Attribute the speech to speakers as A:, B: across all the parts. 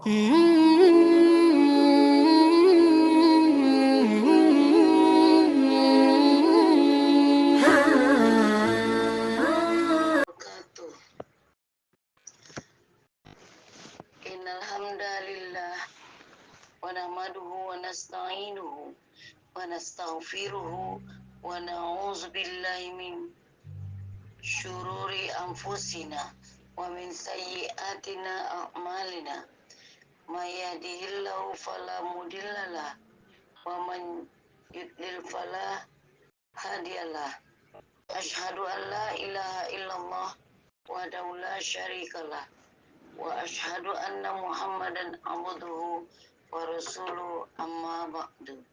A: Innal hamdalillah wa nahmaduhu wa nasta'inuhu wa nastaghfiruhu wa na'udzu billahi min syururi anfusina wa min sayyiatina a'malina may yahdihillahu fala mudhillalah wa man yudlil fala hadiyalah. Asyhadu an la ilaha illallah wahdahu la syarikalah wa asyhadu anna Muhammadan abduhu wa rasuluhu amma ba'du.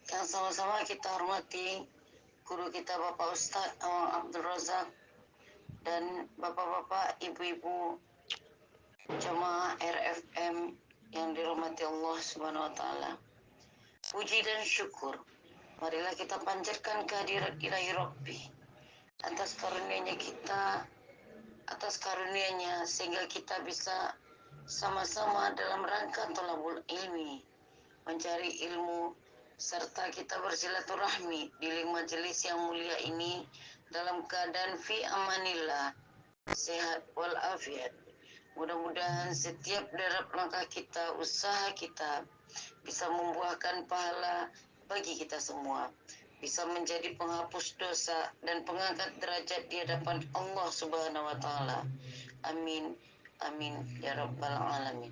A: Yang sama-sama kita hormati guru kita Bapak Ustadz Awang Abdul Razak dan bapak-bapak, ibu-ibu jamaah RFM yang dirahmati Allah Subhanahu wa taala. Puji dan syukur marilah kita panjatkan kehadirat Ilahi Rabbi atas karunia-Nya sehingga kita bisa sama-sama dalam rangka thalabul ilmi, mencari ilmu, serta kita bersilaturahmi di majelis yang mulia ini dalam keadaan fi amanillah, sehat walafiat. Mudah-mudahan setiap derap langkah kita, usaha kita bisa membuahkan pahala bagi kita semua, bisa menjadi penghapus dosa dan pengangkat derajat di hadapan Allah Subhanahu wa taala. Amin amin ya rabbal alamin.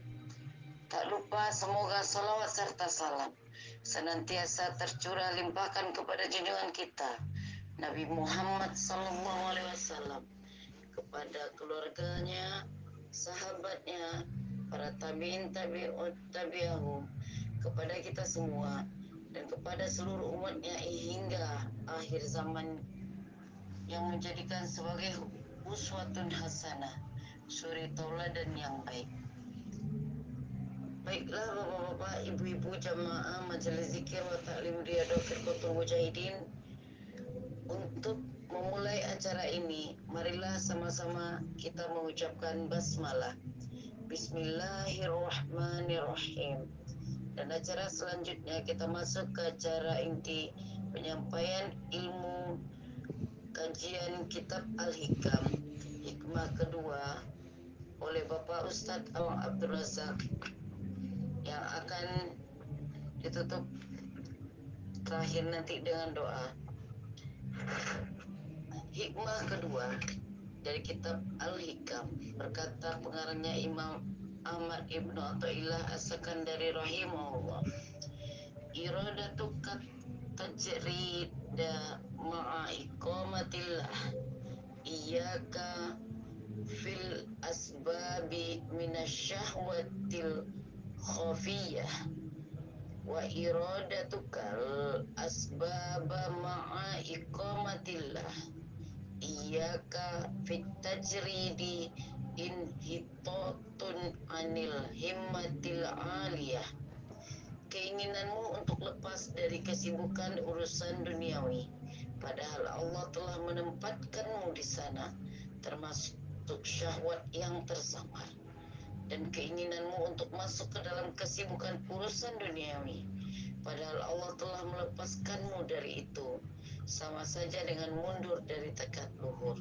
A: Tak lupa semoga salawat serta salam senantiasa tercurah limpahkan kepada junjungan kita Nabi Muhammad sallallahu alaihi wasallam, kepada keluarganya, sahabatnya, para tabi'in tabi'ut tabi'ahum, kepada kita semua dan kepada seluruh umatnya hingga akhir zaman, yang menjadikan sebagai uswatun hasanah, suri tauladan yang baik. Baiklah bapak-bapak, ibu-ibu jamaah majelis zikir wa ta'lim riyadhah firqatul mujahidin, untuk memulai acara ini marilah sama-sama kita mengucapkan basmalah, bismillahirrahmanirrahim, dan acara selanjutnya kita masuk ke acara inti penyampaian ilmu kajian kitab Al-Hikam hikmah kedua oleh Bapak Ustadz Awang Abdul Razak, yang akan ditutup terakhir nanti dengan doa. Hikmah kedua dari kitab Al-Hikam, berkata pengarangnya Imam Ahmad Ibnu Athaillah As-Sakandari rahimahullah, iradatu kat tajrida ma'a iqamatillah iyyaka fil asbabi minasyahwatil khafiyah wa iradatukal asbaba ma'a iqamatillah iyyaka fit tajridi inhitatun anil himmatil aliyah. Keinginanmu untuk lepas dari kesibukan urusan duniawi, padahal Allah telah menempatkanmu di sana, termasuk syahwat yang tersamar, dan keinginanmu untuk masuk ke dalam kesibukan urusan duniawi, padahal Allah telah melepaskanmu dari itu, sama saja dengan mundur dari tekad luhur.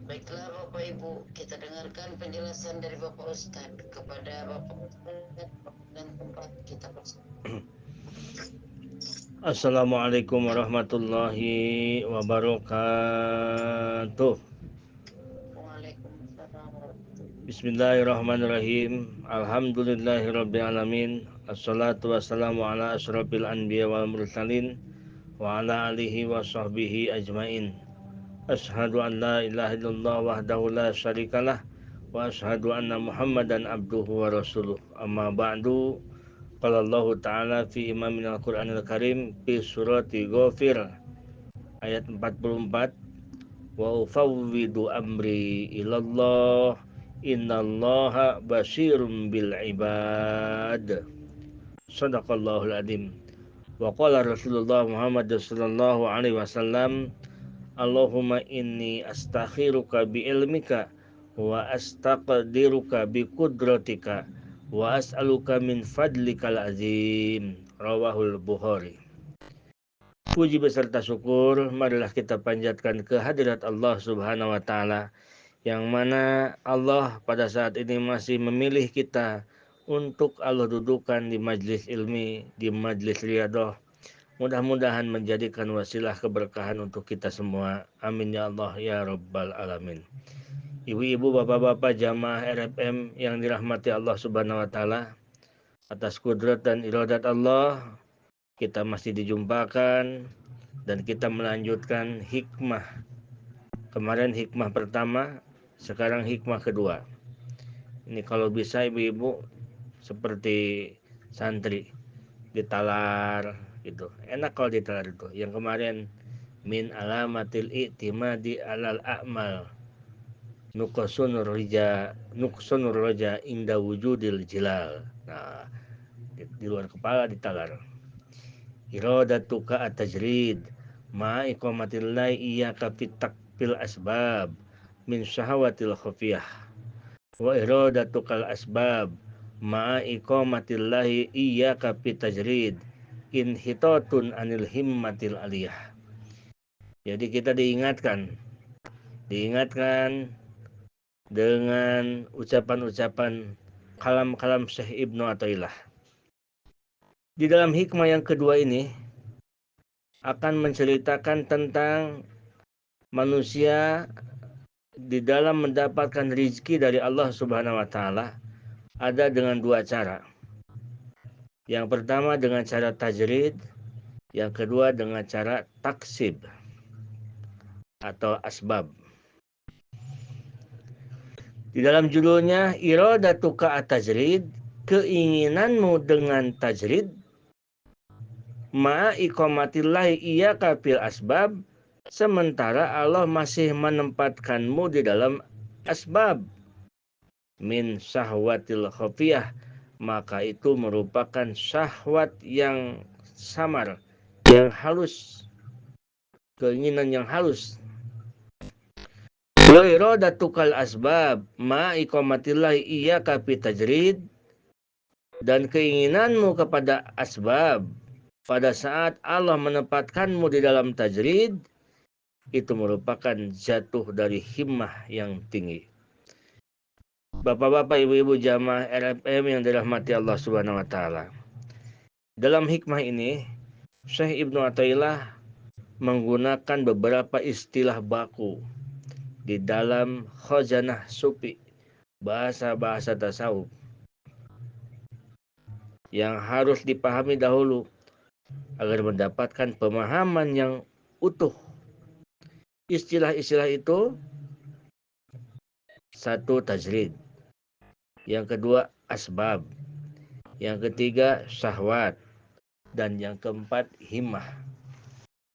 A: Baiklah Bapak Ibu, kita dengarkan penjelasan dari Bapak Ustadz kepada Bapak Ustadz dan tempat kita bersama.
B: Assalamualaikum warahmatullahi wabarakatuh.
A: Waalaikumsalam warahmatullahi.
B: Bismillahirrahmanirrahim. Alhamdulillahirabbil alamin. Assalatu wassalamu ala asyrafil anbiya wal mursalin wa ala alihi wa sahbihi ajmain. Ashhadu an la ilaha illallah wahdahu la syarikalah wa ashhadu anna Muhammadan abduhu wa rasuluh. Amma ba'du. Qala Allah Ta'ala fi imaminal Qur'anil Karim fi surati Ghafir ayat 44, wa ufawwidu amri ilallah innallaha basyirum bil ibad. Sadaqallahul adzim. Wa qala Rasulullah Muhammad sallallahu alaihi wasallam, Allahumma inni astakhiruka bi ilmika wa astaqdiruka bi kudratika wa as'aluka min fadlikal azim. Rawahul Bukhari. Puji beserta syukur marilah kita panjatkan kehadirat Allah Subhanahu wa taala, yang mana Allah pada saat ini masih memilih kita untuk Allah dudukan di majlis ilmi, di majlis riyadhah. Mudah-mudahan menjadikan wasilah keberkahan untuk kita semua. Amin ya Allah ya Rabbal Alamin. Ibu-ibu, bapak-bapak jamaah RFM yang dirahmati Allah Subhanahu wa taala, atas kudrat dan iradat Allah kita masih dijumpakan dan kita melanjutkan hikmah. Kemarin hikmah pertama, sekarang hikmah kedua. Ini kalau bisa ibu-ibu seperti santri ditalar gitu. Enak kalau ditalar itu. Yang kemarin min alamatil i'timadi alal a'mal nuksunur roja inda wujudil jilal. Nah, di luar kepala ditalar. Iradatuka at-tajrid ma iqamatillahi iyyaka fil asbab min syahawatil khafiyah wa iradatukal asbab ma iqamatillahi iyyaka fit tajrid inhitatun anil himmatil aliyah. Jadi kita diingatkan dengan ucapan-ucapan kalam-kalam Syekh Ibnu Athaillah. Di dalam hikmah yang kedua ini akan menceritakan tentang manusia di dalam mendapatkan rizki dari Allah Subhanahu wa taala ada dengan dua cara. Yang pertama dengan cara tajrid, yang kedua dengan cara taksib atau asbab. Di dalam judulnya iradatuka at-tajrid, keinginanmu dengan tajrid, ma iqamatillahi iyyaka fil asbab, sementara Allah masih menempatkanmu di dalam asbab min syahwatil khafiyah, maka itu merupakan syahwat yang samar, yang halus, keinginan yang halus. Wa iradatukal asbab ma iqamatillahi iyyaka fit tajrid, dan keinginanmu kepada asbab pada saat Allah menempatkanmu di dalam tajrid, itu merupakan jatuh dari himmah yang tinggi. Bapak-bapak, ibu-ibu jamaah RFM yang dirahmati Allah Subhanahu wa taala. Dalam hikmah ini, Syekh Ibnu Athaillah menggunakan beberapa istilah baku di dalam khazanah sufi, bahasa-bahasa tasawuf yang harus dipahami dahulu agar mendapatkan pemahaman yang utuh. Istilah-istilah itu, satu tajrid, yang kedua asbab, yang ketiga syahwat, dan yang keempat himmah.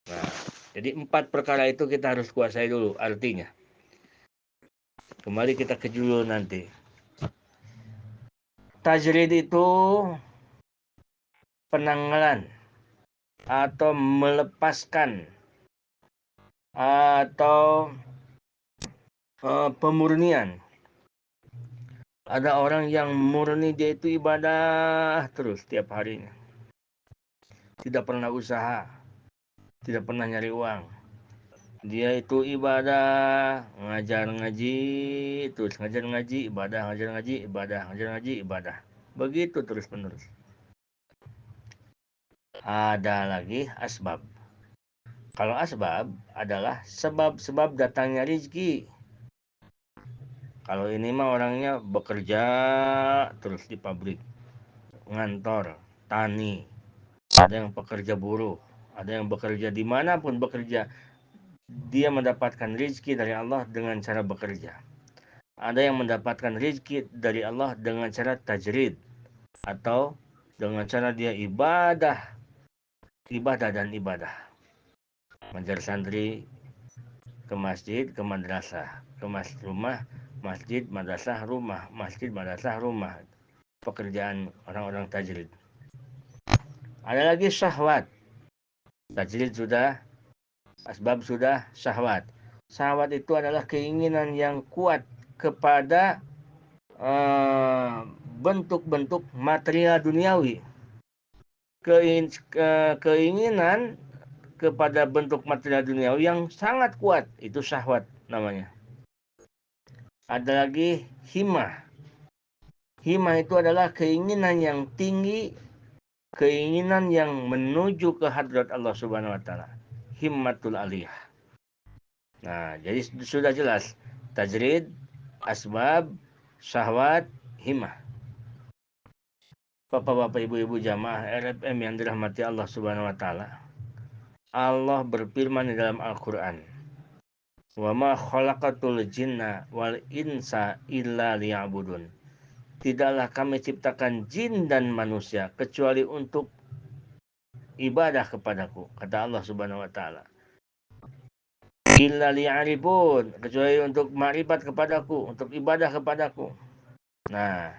B: Nah, jadi 4 perkara itu kita harus kuasai dulu artinya. Kembali kita ke judul nanti. Tajrid itu penanggalan atau melepaskan atau pemurnian. Ada orang yang murni, dia itu ibadah terus tiap harinya. Tidak pernah usaha, tidak pernah nyari uang. Dia itu ibadah, ngajar ngaji, terus ngajar ngaji, ibadah, ngajar ngaji, ibadah, ngajar ngaji, ibadah. Begitu terus menerus. Ada lagi asbab. Kalau asbab adalah sebab-sebab datangnya rezeki. Kalau ini mah orangnya bekerja terus di pabrik, ngantor, tani, ada yang pekerja buruh, ada yang bekerja dimanapun bekerja, dia mendapatkan rezeki dari Allah dengan cara bekerja. Ada yang mendapatkan rezeki dari Allah dengan cara tajrid, atau dengan cara dia ibadah dan ibadah. Mengajar santri ke masjid, ke madrasah, ke rumah, masjid, madrasah, rumah, masjid, madrasah, rumah. Pekerjaan orang-orang tajrid. Ada lagi syahwat. Tajrid sudah, Asbab sudah syahwat. Syahwat itu adalah keinginan yang kuat kepada bentuk-bentuk material duniawi. Keinginan kepada bentuk material duniawi yang sangat kuat, itu syahwat namanya. Ada lagi himmah. Himmah itu adalah keinginan yang tinggi, keinginan yang menuju ke hadrat Allah Subhanahu wa taala. Himmatul aliyah. Nah, jadi sudah jelas tajrid, asbab, syahwat, himmah. Bapak-bapak, ibu-ibu jamaah RFM yang dirahmati Allah Subhanahu wa taala. Allah berfirman di dalam Al-Qur'an, "Wa ma khalaqatul jinna wal insa illa liya'budun." Tidaklah kami ciptakan jin dan manusia kecuali untuk ibadah kepadaku, kata Allah Subhanahu wa taala. Illa liya'rifun, kecuali untuk ma'rifat kepadaku, untuk ibadah kepadaku. Nah,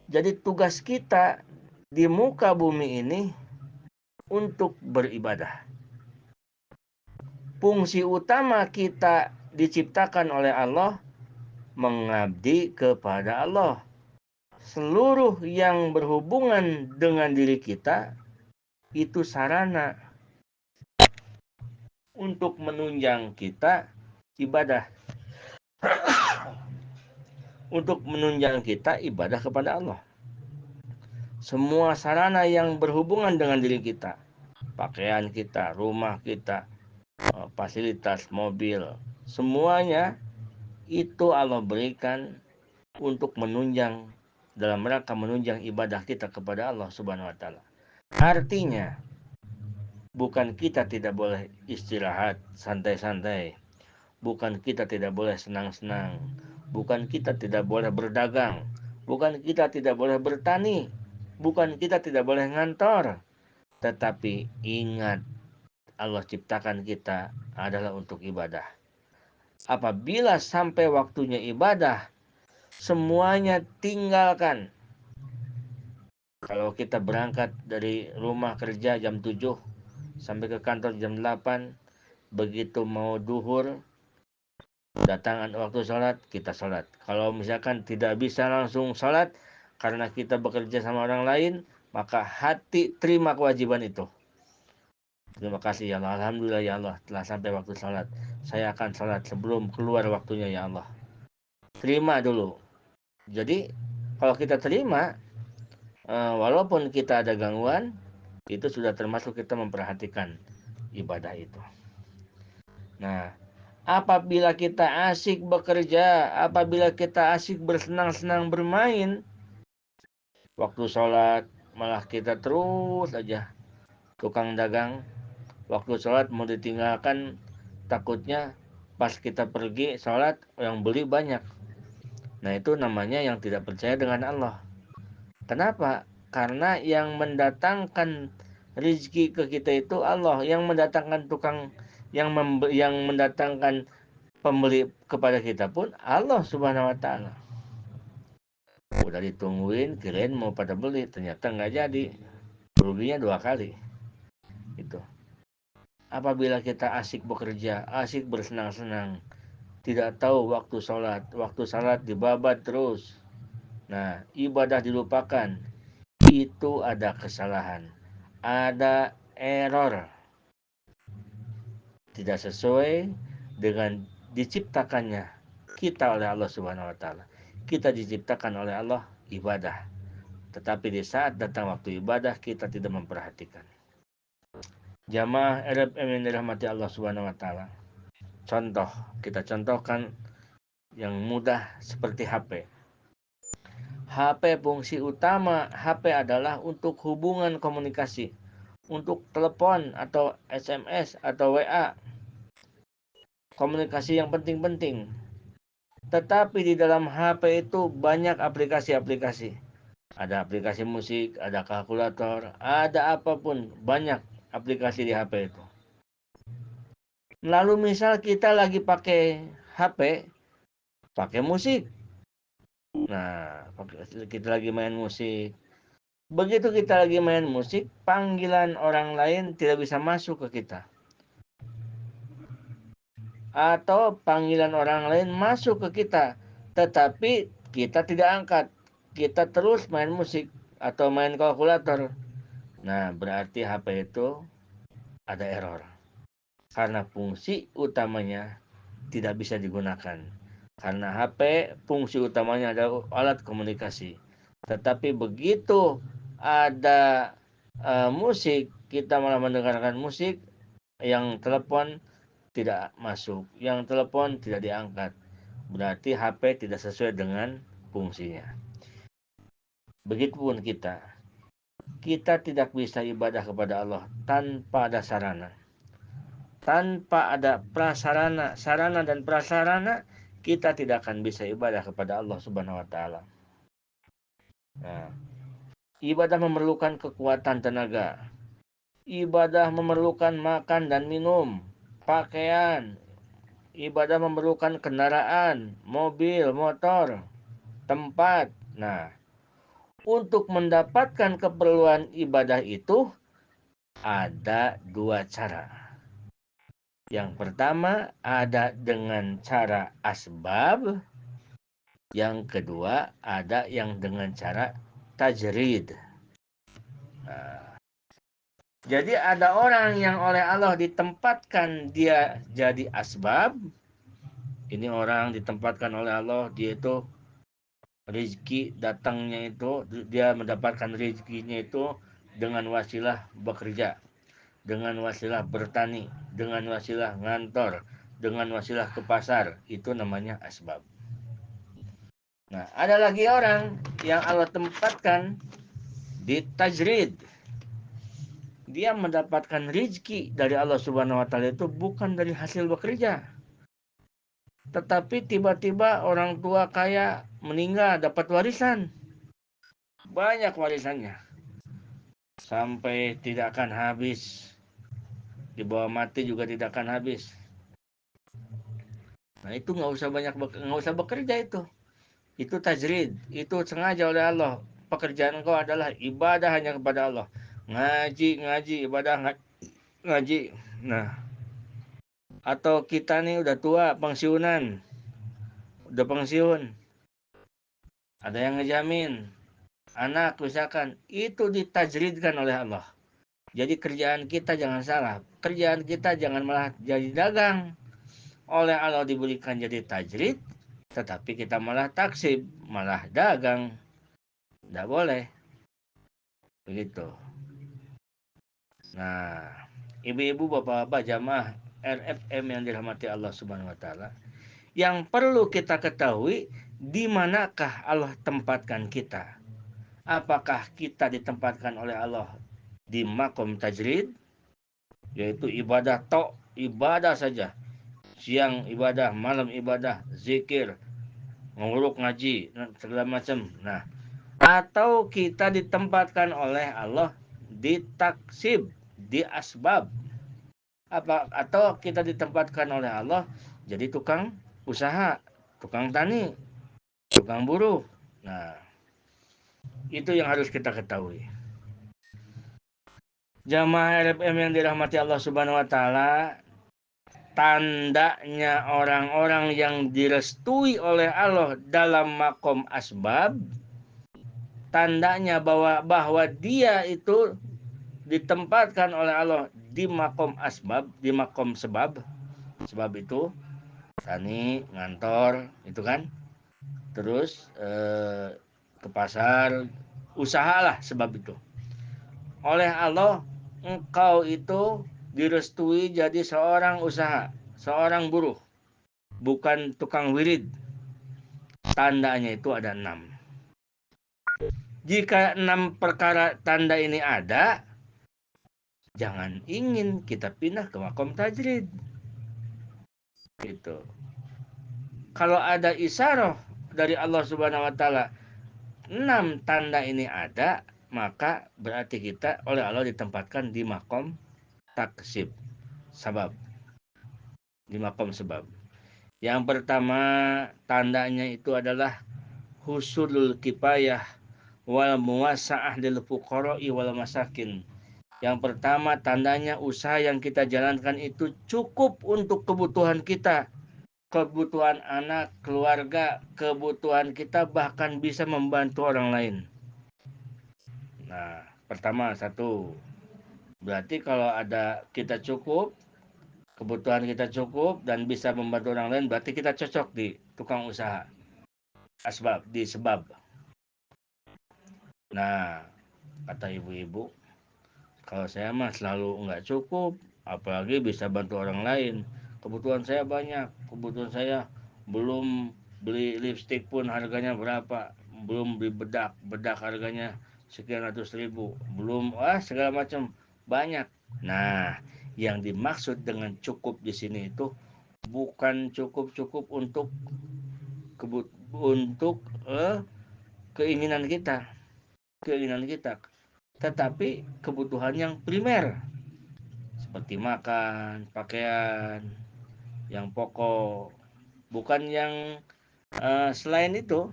B: jadi tugas kita di muka bumi ini untuk beribadah. Fungsi utama kita diciptakan oleh Allah mengabdi kepada Allah. Seluruh yang berhubungan dengan diri kita itu sarana untuk menunjang kita ibadah. Untuk menunjang kita ibadah kepada Allah. Semua sarana yang berhubungan dengan diri kita, pakaian kita, rumah kita, fasilitas mobil, semuanya itu Allah berikan untuk menunjang, dalam rangka menunjang ibadah kita kepada Allah Subhanahu wa taala. Artinya, bukan kita tidak boleh istirahat santai-santai, bukan kita tidak boleh senang-senang, bukan kita tidak boleh berdagang, bukan kita tidak boleh bertani, bukan kita tidak boleh ngantor. Tetapi ingat, Allah ciptakan kita adalah untuk ibadah. Apabila sampai waktunya ibadah, semuanya tinggalkan. Kalau kita berangkat dari rumah kerja jam 7 sampai ke kantor jam 8, begitu mau duhur, datangan waktu sholat, kita sholat. Kalau misalkan tidak bisa langsung sholat karena kita bekerja sama orang lain, maka hati terima kewajiban itu. Terima kasih ya Allah, alhamdulillah ya Allah, telah sampai waktu sholat. Saya akan sholat sebelum keluar waktunya ya Allah. Terima dulu. Jadi kalau kita terima, walaupun kita ada gangguan, itu sudah termasuk kita memperhatikan ibadah itu. Nah, apabila kita asik bekerja, apabila kita asik bersenang-senang bermain, waktu sholat malah kita terus aja tukang dagang. Waktu sholat mau ditinggalkan, takutnya pas kita pergi sholat yang beli banyak. Nah, itu namanya yang tidak percaya dengan Allah. Kenapa? Karena yang mendatangkan rezeki ke kita itu Allah, yang mendatangkan tukang, yang mendatangkan pembeli kepada kita pun Allah Subhanahu wa taala. Udah ditungguin, kirain mau pada beli, ternyata nggak jadi. Ruginya 2 kali. Itu. Apabila kita asik bekerja, asik bersenang-senang, tidak tahu waktu salat dibabat terus. Nah, ibadah dilupakan. Itu ada kesalahan, ada error, tidak sesuai dengan diciptakannya kita oleh Allah Subhanahu wa taala. Kita diciptakan oleh Allah ibadah. Tetapi di saat datang waktu ibadah kita tidak memperhatikan. Jamaah RFM yang dirahmati Allah Subhanahu wa taala. Contoh, kita contohkan yang mudah seperti HP. HP fungsi utama HP adalah untuk hubungan komunikasi, untuk telepon atau SMS atau WA, komunikasi yang penting-penting. Tetapi di dalam HP itu banyak aplikasi-aplikasi. Ada aplikasi musik, ada kalkulator, ada apapun, banyak aplikasi di HP itu. Lalu misal kita lagi pakai HP, pakai musik. Nah, kita lagi main musik. Begitu kita lagi main musik, panggilan orang lain tidak bisa masuk ke kita. atau panggilan orang lain masuk ke kita, tetapi kita tidak angkat. Kita terus main musik atau main kalkulator. Nah, berarti HP itu ada error. Karena fungsi utamanya tidak bisa digunakan. Karena HP fungsi utamanya adalah alat komunikasi. Tetapi begitu ada musik, kita malah mendengarkan musik, yang telepon tidak masuk, yang telepon tidak diangkat. Berarti HP tidak sesuai dengan fungsinya. Begitupun kita. Kita tidak bisa ibadah kepada Allah tanpa ada sarana. Tanpa ada prasarana, sarana dan prasarana, kita tidak akan bisa ibadah kepada Allah Subhanahu wa taala. Nah, ibadah memerlukan kekuatan tenaga. Ibadah memerlukan makan dan minum, pakaian. Ibadah memerlukan kendaraan, mobil, motor, tempat. Nah, untuk mendapatkan keperluan ibadah itu ada dua cara. Yang pertama ada dengan cara asbab, yang kedua ada yang dengan cara tajrid. Nah, jadi ada orang yang oleh Allah ditempatkan dia jadi asbab. Ini orang ditempatkan oleh Allah, dia itu rezeki datangnya itu, dia mendapatkan rezekinya itu dengan wasilah bekerja, dengan wasilah bertani, dengan wasilah ngantor, dengan wasilah ke pasar. Itu namanya asbab. Nah, ada lagi orang yang Allah tempatkan di tajrid. Dia mendapatkan rezeki dari Allah Subhanahu wa taala itu bukan dari hasil bekerja. Tetapi tiba-tiba orang tua kaya meninggal dapat warisan. Banyak warisannya. Sampai tidak akan habis. Di bawah mati juga tidak akan habis. Nah, itu nggak usah bekerja itu. Itu tajrid, itu sengaja oleh Allah. Pekerjaan engkau adalah ibadah hanya kepada Allah. Ngaji, ibadah ngaji. Nah, atau kita nih udah tua, pensiunan. Udah pensiun. Ada yang ngejamin. Anak misalkan, itu ditajridkan oleh Allah. Jadi kerjaan kita jangan salah. Kerjaan kita jangan malah jadi dagang. Oleh Allah diberikan jadi tajrid, tetapi kita malah taksib, malah dagang. Tidak boleh. Begitu. Nah, ibu-ibu, bapak-bapak, jamaah RFM yang dirahmati Allah Subhanahu wa taala, yang perlu kita ketahui, di manakah Allah tempatkan kita? Apakah kita ditempatkan oleh Allah di makom tajrid, yaitu ibadah ibadah saja. Siang ibadah, malam ibadah, zikir, nguruk ngaji, segala macam. Nah, atau kita ditempatkan oleh Allah di taksib, di asbab. Atau kita ditempatkan oleh Allah jadi tukang usaha, tukang tani, tukang buruh. Nah, itu yang harus kita ketahui. Jamaah RFM yang dirahmati Allah Subhanahu wa taala, tandanya orang-orang yang direstui oleh Allah dalam makom asbab, tandanya bahwa dia itu ditempatkan oleh Allah di makom asbab, di makom sebab. Sebab itu tani, ngantor, itu kan. Terus ke pasar, usahalah sebab itu. Oleh Allah, engkau itu direstui jadi seorang usaha, seorang buruh, bukan tukang wirid. Tandanya itu ada 6. Jika 6 perkara tanda ini ada, jangan ingin kita pindah ke makom tajrid. Gitu. Kalau ada isyarah dari Allah Subhanahu wa taala, 6 tanda ini ada, maka berarti kita oleh Allah ditempatkan di makom taksib, sabab. Di makom sebab. Yang pertama tandanya itu adalah husulul kifayah wal muwasa'ah lil fuqara'i wal masakin. Yang pertama, tandanya usaha yang kita jalankan itu cukup untuk kebutuhan kita, kebutuhan anak, keluarga, kebutuhan kita, bahkan bisa membantu orang lain. Nah, pertama satu, berarti kalau ada kita cukup, kebutuhan kita cukup dan bisa membantu orang lain, berarti kita cocok di tukang usaha. Asbab, di sebab. Nah, kata ibu-ibu, kalau saya mah selalu nggak cukup, apalagi bisa bantu orang lain. Kebutuhan saya banyak, kebutuhan saya belum beli lipstik pun harganya berapa, belum beli bedak, bedak harganya sekian ratus ribu, belum segala macam banyak. Nah, yang dimaksud dengan cukup di sini itu bukan cukup-cukup untuk untuk keinginan kita, tetapi kebutuhan yang primer seperti makan, pakaian, yang pokok, bukan yang selain itu.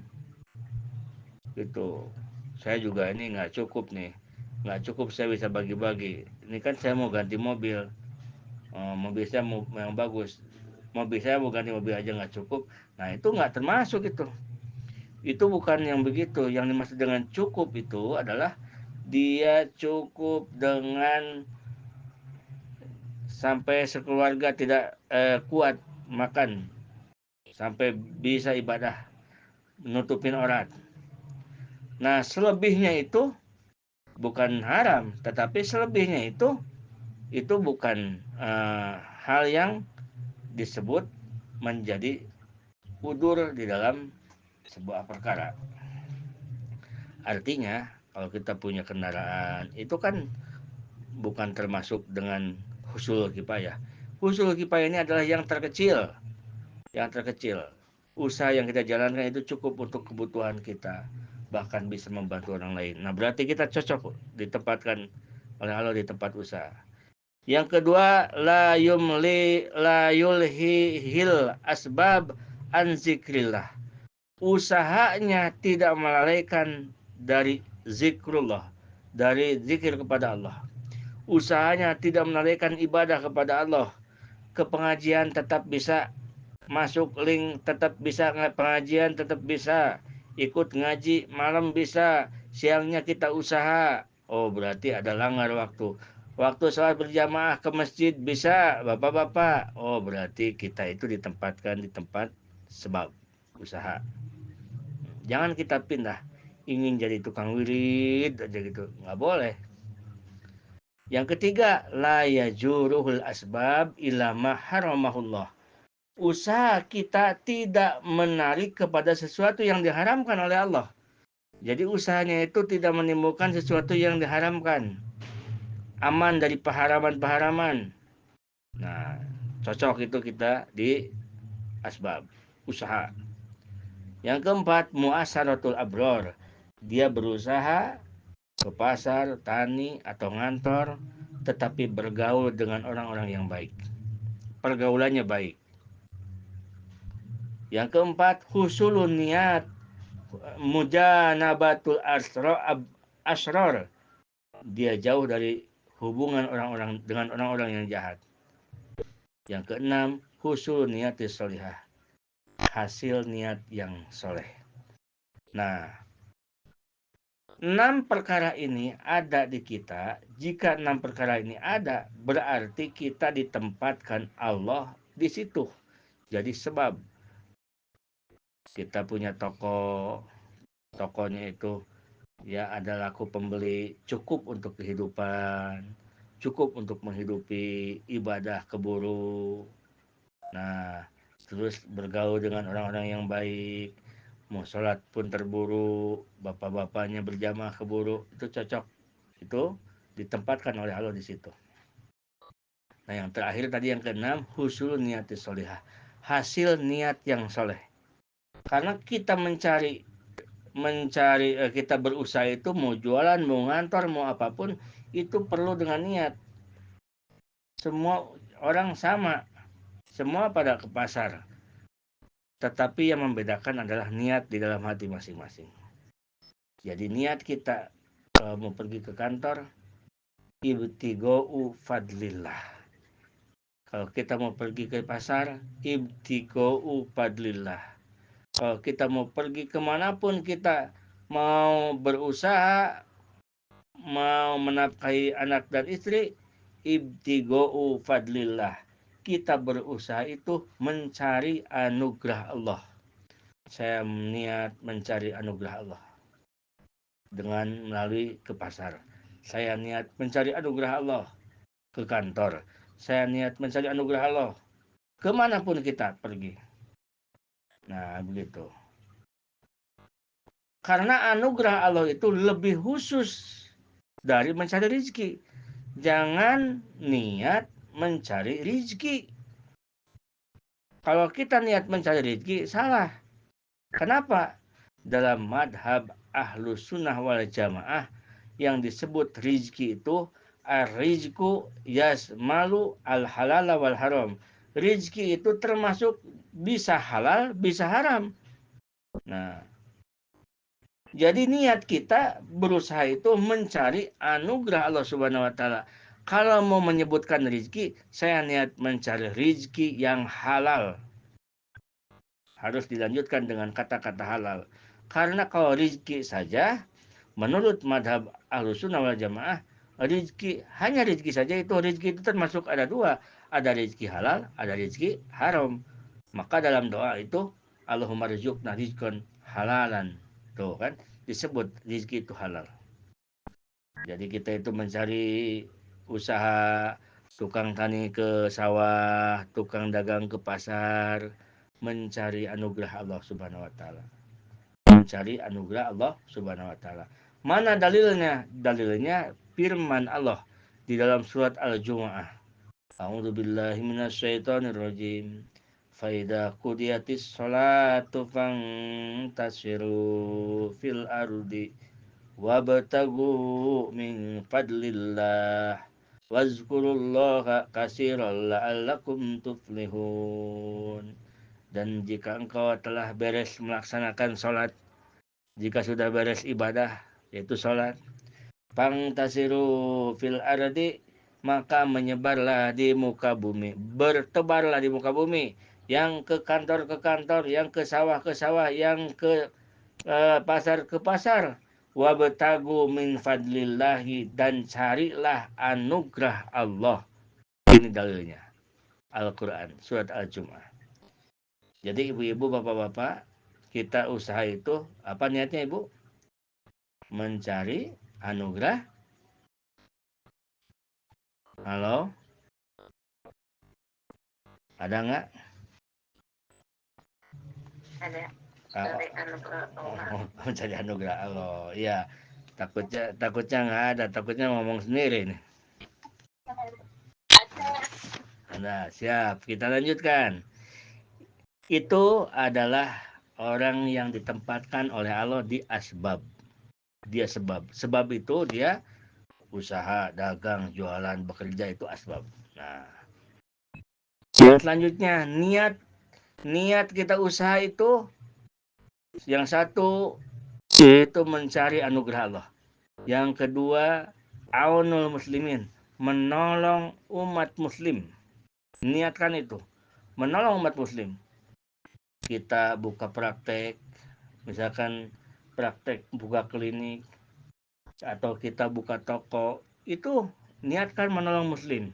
B: Gitu. Saya juga ini nggak cukup nih, nggak cukup saya bisa bagi-bagi. Ini kan saya mau ganti mobil, mobil saya mau yang bagus, mobil saya mau ganti mobil aja nggak cukup. Nah itu nggak termasuk itu. Itu bukan yang begitu. Yang dimaksud dengan cukup itu adalah dia cukup dengan sampai sekeluarga tidak kuat makan, sampai bisa ibadah, nutupin aurat. Nah, selebihnya itu bukan haram, tetapi selebihnya itu bukan hal yang disebut menjadi udur di dalam sebuah perkara. Artinya, kalau kita punya kendaraan, itu kan bukan termasuk dengan husul kifayah. Husul kifayah ini adalah yang terkecil. Usaha yang kita jalankan itu cukup untuk kebutuhan kita, bahkan bisa membantu orang lain. Nah, berarti kita cocok ditempatkan oleh Allah di tempat usaha. Yang kedua, la yulhihil asbab an zikrillah. Usahanya tidak melalaikan dari zikrullah, dari zikir kepada Allah. Usahanya tidak melalaikan ibadah kepada Allah. Ke pengajian tetap bisa masuk link, tetap bisa pengajian, tetap bisa ikut ngaji, malam bisa, siangnya kita usaha. Oh, berarti ada langgar waktu. Waktu sholat berjamaah ke masjid bisa, bapak-bapak. Oh, berarti kita itu ditempatkan di tempat sebab usaha. Jangan kita pindah ingin jadi tukang wirid aja gitu, nggak boleh. Yang ketiga, la yajuruhul asbab ila ma haramahullah. Usaha kita tidak menarik kepada sesuatu yang diharamkan oleh Allah. Jadi usahanya itu tidak menimbulkan sesuatu yang diharamkan. Aman dari paharaman-paharaman. Nah, cocok itu kita di asbab, usaha. Yang keempat, muasaratul abror. Dia berusaha ke pasar, tani, atau ngantor, tetapi bergaul dengan orang-orang yang baik. Pergaulannya baik. Yang keempat, husulun niat mujanabatul asror. Dia jauh dari hubungan orang-orang dengan orang-orang yang jahat. Yang keenam, husul niat solihah. Hasil niat yang soleh. Nah, 6 perkara ini ada di kita. Jika 6 perkara ini ada, berarti kita ditempatkan Allah di situ. Jadi sebab kita punya tokonya itu ya ada laku pembeli, cukup untuk kehidupan, cukup untuk menghidupi ibadah keburu. Nah, terus bergaul dengan orang-orang yang baik, mau sholat pun terburu, bapak-bapaknya berjamaah keburu, itu cocok. Itu ditempatkan oleh Allah di situ. Nah, yang terakhir tadi yang keenam, husul niati solihah. Hasil niat yang soleh. Karena kita mencari kita berusaha itu mau jualan, mau ngantor, mau apapun, itu perlu dengan niat. Semua orang sama, semua pada ke pasar. Tetapi yang membedakan adalah niat di dalam hati masing-masing. Jadi niat kita kalau mau pergi ke kantor, ibtiga'u fadlillah. Kalau kita mau pergi ke pasar, ibtiga'u fadlillah. Kalau kita mau pergi kemanapun kita mau berusaha, mau menafkahi anak dan istri, ibtiga'u fadlillah. Kita berusaha itu mencari anugerah Allah. Saya niat mencari anugerah Allah dengan melalui ke pasar. Saya niat mencari anugerah Allah ke kantor. Saya niat mencari anugerah Allah kemanapun kita pergi. Nah, begitu. Karena anugerah Allah itu lebih khusus dari mencari rezeki. Jangan niat mencari rezeki. Kalau kita niat mencari rezeki, salah. Kenapa? Dalam madhab ahlus sunnah wal jamaah yang disebut rizki itu ar-rizku yasmalu al-halal wal haram. Rizki itu termasuk bisa halal, bisa haram. Nah, jadi niat kita berusaha itu mencari anugerah Allah Subhanahu wa taala. Kalau mau menyebutkan rizki, saya niat mencari rizki yang halal. Harus dilanjutkan dengan kata-kata halal. Karena kalau rizki saja, menurut madhab Ahlussunnah wal Jamaah, hanya rizki saja itu rizki itu termasuk ada dua. Ada rizki halal, ada rizki haram. Maka dalam doa itu, Allahumma rizukna rizkon halalan. Tuh kan, disebut rizki itu halal. Jadi kita itu mencari usaha, tukang tani ke sawah, tukang dagang ke pasar, mencari anugerah Allah Subhanahu wa taala. Mencari anugerah Allah Subhanahu wa taala. Mana dalilnya? Dalilnya firman Allah di dalam surat Al-Jumu'ah. A'udzu billahi minasyaitonir rajim. Faida qudiyatis sholatu fantasiru fil ardi wabtagu min fadlillah wazkurullaha katsiran la'allakum tuflihun. Dan jika engkau telah beres melaksanakan sholat, jika sudah beres ibadah, yaitu sholat, pangtasiru fil ardi, maka menyebarlah di muka bumi, bertebarlah di muka bumi, yang ke kantor, yang ke sawah, yang ke pasar ke pasar, wabtagu min fadlillahi, dan carilah anugerah Allah. Ini dalilnya, Al-Quran, surat Al-Jumu'ah. Jadi ibu-ibu, bapak-bapak, kita usaha itu, apa niatnya ibu? Mencari anugerah. Halo? Ada nggak?
A: Ada.
B: Ah,
A: Cari anugerah Allah.
B: mencari anugerah Allah. Iya. Takutnya nggak ada, takutnya ngomong sendiri nih. Ada, siap. Kita lanjutkan. Itu adalah orang yang ditempatkan oleh Allah di asbab. Dia sebab. Sebab itu dia usaha, dagang, jualan, bekerja itu asbab. Nah, yang selanjutnya niat kita usaha itu yang satu yaitu mencari anugerah Allah. Yang kedua, aunul muslimin, menolong umat muslim. Niatkan itu, menolong umat muslim. Kita buka praktek, misalkan praktek buka klinik, atau kita buka toko, itu niatkan menolong muslim.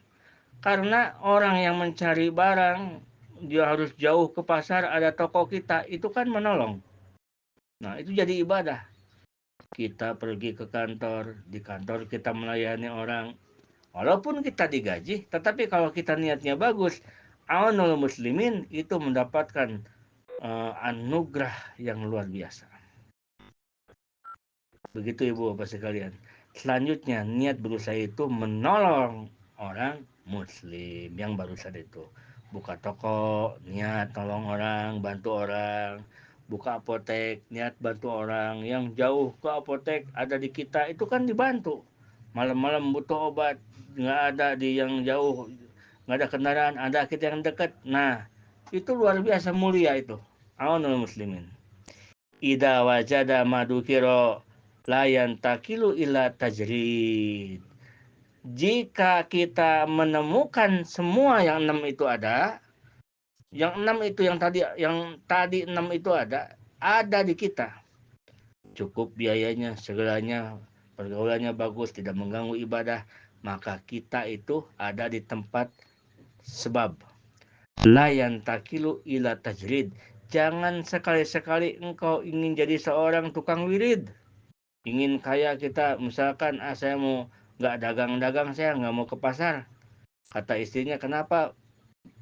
B: Karena orang yang mencari barang, dia harus jauh ke pasar, ada toko kita, itu kan menolong. Nah, itu jadi ibadah. Kita pergi ke kantor, di kantor kita melayani orang, walaupun kita digaji, tetapi kalau kita niatnya bagus, awanul muslimin itu mendapatkan anugerah yang luar biasa. Begitu ibu bapak sekalian. Selanjutnya niat berusaha itu menolong orang muslim yang barusan itu. Buka toko, niat tolong orang, bantu orang. Buka apotek, niat bantu orang. Yang jauh ke apotek ada di kita, itu kan dibantu. Malam-malam butuh obat, nggak ada di yang jauh, nggak ada kendaraan, ada kita yang dekat. Nah, itu luar biasa mulia itu. Awanul muslimin. Ida wajada madukiro layan takilu ila tajrid. Jika kita menemukan semua yang 6 itu ada, yang 6 itu yang tadi 6 itu ada di kita. Cukup biayanya, segalanya, pergaulannya bagus, tidak mengganggu ibadah, maka kita itu ada di tempat sebab. La yantakilu ila tajrid. Jangan sekali-sekali engkau ingin jadi seorang tukang wirid. Ingin kaya kita, misalkan saya mau nggak dagang-dagang, saya nggak mau ke pasar. Kata istrinya, kenapa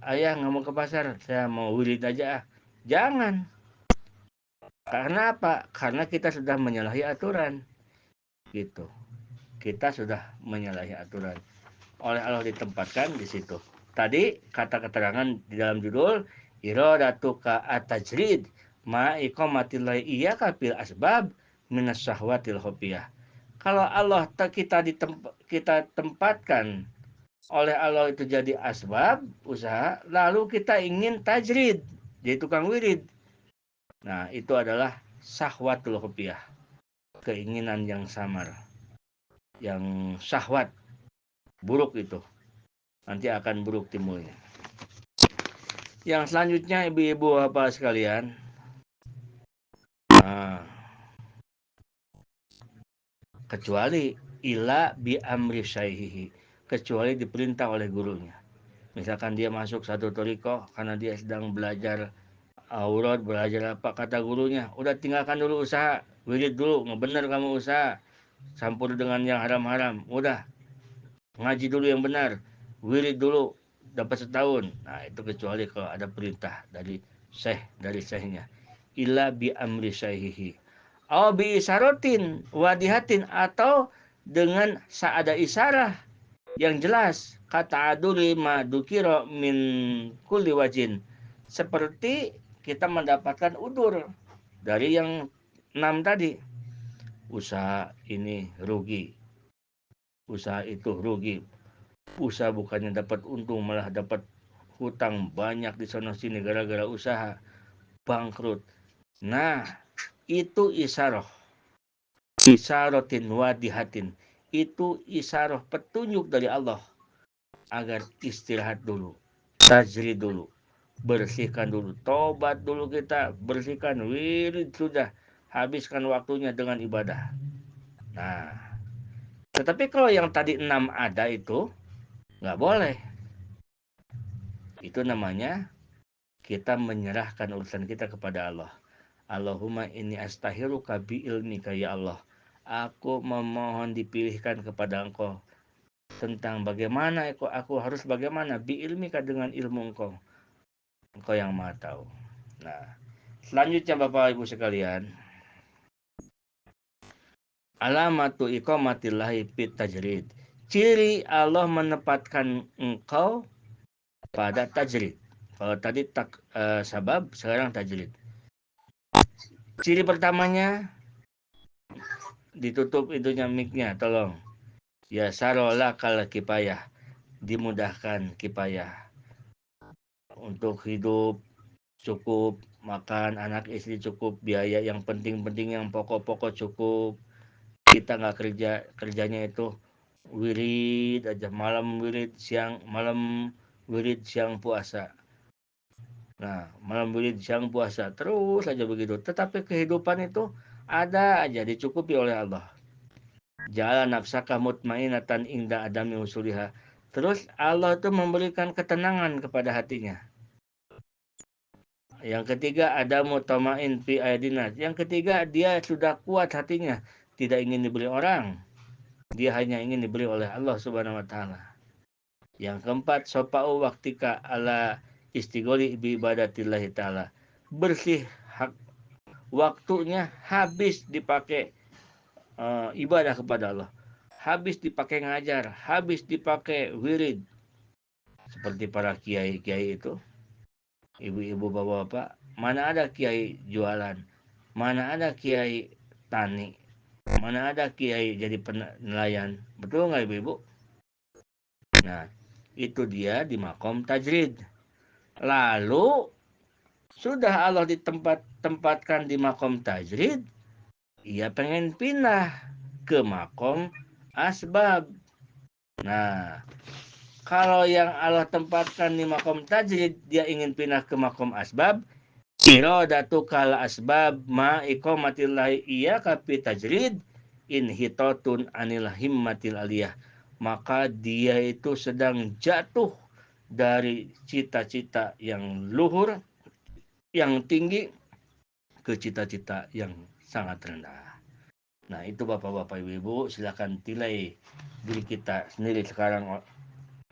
B: ayah nggak mau ke pasar? Saya mau wirid aja. Jangan. Karena apa? Karena kita sudah menyalahi aturan. Gitu. Kita sudah menyalahi aturan. Oleh Allah ditempatkan di situ. Tadi kata keterangan di dalam judul iradatuka at-tajrid ma iqamatillahi iyyaka fil asbab minas syahwatil khofiyah. Kalau Allah kita tempatkan oleh Allah itu jadi asbab usaha, lalu kita ingin tajrid, jadi tukang wirid. Nah, itu adalah syahwatul khofiyah, keinginan yang samar, yang syahwat buruk itu. Nanti akan buruk timbulnya. Yang selanjutnya ibu-ibu bapak sekalian, nah, kecuali ila bi amri syaihihi, kecuali diperintah oleh gurunya. Misalkan dia masuk satu toriko karena dia sedang belajar aurat, belajar apa, kata gurunya, udah tinggalkan dulu usaha, wirid dulu, ngebener kamu usaha, campur dengan yang haram-haram, udah ngaji dulu yang benar, wirid dulu, dapat setahun. Nah itu kecuali kalau ada perintah dari syekhnya. Illa bi amri syaihihi. Au bi isyarotin wadihatin, atau dengan saada isyarah yang jelas, kata aduli ma dukiro min kulli wajin. Seperti kita mendapatkan udur dari yang 6 tadi. Usaha ini rugi, usaha itu rugi, usaha bukannya dapat untung malah dapat hutang banyak di sana sini gara-gara usaha, bangkrut. Nah, itu isaroh. Isarotin wadihatin. Itu isaroh, petunjuk dari Allah agar istirahat dulu, tajrid dulu, bersihkan dulu, tobat dulu, kita bersihkan wirid, sudah habiskan waktunya dengan ibadah. Nah, tetapi kalau yang tadi 6 ada itu nggak boleh. Itu namanya kita menyerahkan urusan kita kepada Allah. Allahumma inni astahiruka bi ilmika ya Allah. Aku memohon dipilihkan kepada Engkau tentang bagaimana aku harus bagaimana bi ilmika, dengan ilmu Engkau. Engkau yang Maha tahu. Nah, selanjutnya Bapak Ibu sekalian, alamatu iqamatillahi fit tajrid. Ciri Allah menempatkan engkau pada tajrid. Kalau tadi sabab, sekarang tajrid. Ciri pertamanya, ditutup itunya mic-nya, tolong. Ya sarolah kal kipayah, dimudahkan kipayah. Untuk hidup cukup, makan, anak istri cukup, biaya yang penting-penting, yang pokok-pokok cukup. Kita nggak kerjanya itu wirid aja, malam wirid, siang puasa. Nah, malam wirid, siang puasa, terus aja begitu. Tetapi kehidupan itu ada aja dicukupi oleh Allah. Ja'ala nafsaka mutmainatan inda adami usuliha. Terus Allah itu memberikan ketenangan kepada hatinya. Yang ketiga, ada mutamain fi aidina. Yang ketiga, dia sudah kuat hatinya, tidak ingin diberi orang. Dia hanya ingin diberi oleh Allah Subhanahu wa taala. Yang keempat, sopa'u waktika ala istigoli bi ibadatillahi taala. Bersih hak waktunya, habis dipakai ibadah kepada Allah. Habis dipakai ngajar, habis dipakai wirid. Seperti para kiai-kiai itu, ibu-ibu bapak-bapak, mana ada kiai jualan, mana ada kiai tani, mana ada kiai jadi nelayan. Betul nggak ibu-ibu? Nah, itu dia di makom tajrid. Lalu sudah Allah tempatkan di makom tajrid, ia pengen pindah ke makom asbab. Nah, kalau yang Allah tempatkan di makom tajrid, dia ingin pindah ke makom asbab, iradatu kal asbab ma iqamatillahi iya kapi tajrid inhitatun anil himmatil aliyah. Maka dia itu sedang jatuh dari cita-cita yang luhur, yang tinggi, ke cita-cita yang sangat rendah. Nah, itu Bapak-bapak Ibu-ibu, silakan nilai diri kita sendiri sekarang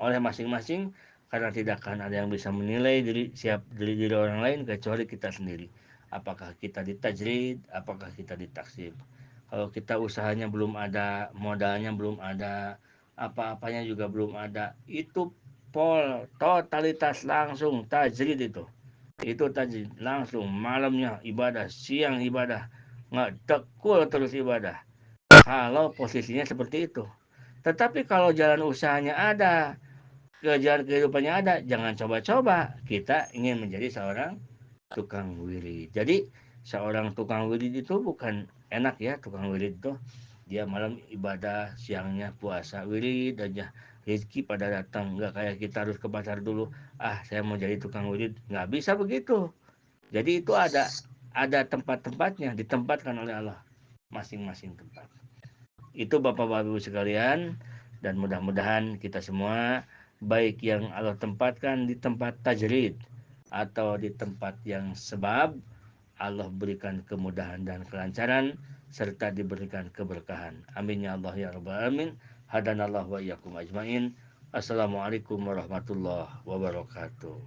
B: oleh masing-masing, karena tidak akan ada yang bisa menilai diri orang lain kecuali kita sendiri. Apakah kita ditajrid, apakah kita ditaksib. Kalau kita usahanya belum ada, modalnya belum ada, apa-apanya juga belum ada, itu totalitas langsung tajrid itu. Itu tajrid langsung, malamnya ibadah, siang ibadah, nggak tekul terus ibadah. Kalau posisinya seperti itu. Tetapi kalau jalan usahanya ada, jalan kehidupannya ada, jangan coba-coba kita ingin menjadi seorang tukang wirid. Jadi seorang tukang wirid itu bukan enak ya, tukang wirid itu dia malam ibadah, siangnya puasa wirid aja, rezeki pada datang. Nggak kayak kita harus ke pasar dulu, saya mau jadi tukang wirid, nggak bisa begitu. Jadi itu ada tempat-tempatnya, ditempatkan oleh Allah masing-masing tempat. Itu Bapak-bapak Ibu sekalian, dan mudah-mudahan kita semua, baik yang Allah tempatkan di tempat tajrid atau di tempat yang sebab, Allah berikan kemudahan dan kelancaran serta diberikan keberkahan. Amin ya Allah ya rabbal alamin. Hadanallah wa iyyakum ajmain. Assalamualaikum warahmatullahi wabarakatuh.